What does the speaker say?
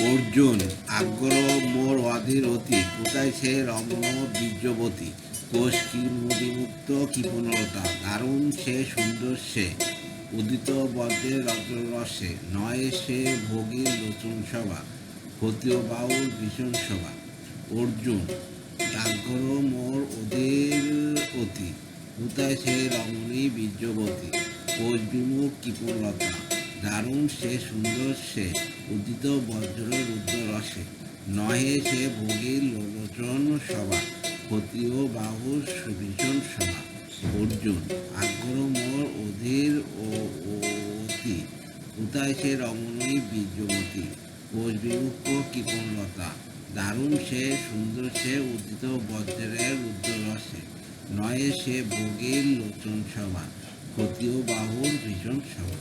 অর্জুন আগ্রহ মোর অধীর অতি, কোথায় সে রমণ বীর্যবতী। কোষ কি মুদিমুক্ত কৃপণলতা, দারুণ সে সুন্দর সে, উদিত বজ্রের রজরসে। নয় সে ভোগীর লোচন সভা, ক্ষতীয় বাহুর ভীষণ শোভা। অর্জুন আগ্রহ মোর অধীর অতি, কোথায় সে রমণী বীর্যবতী। কোষ বিমুখ কৃপণলতা, দারুণ সে সুন্দর সে, উদিত বজ্র রুদ্র রসে। নহে সে ভোগীর লোচন সভা, ক্ষতীয় বাহুর সুভীষণ শোভা। অর্জুন আগ্রহ মোর অধীর অতি, কোথায় সে রমণী বীর্যবতী। কোষ বিমুখ কৃপণলতা, দারুণ সে সুন্দর সে, উদিত বজ্রের রুদ্র রসে। নয়ে সে ভোগীর লোচন সভা, ক্ষতীয় বাহুর ভীষণ শোভা।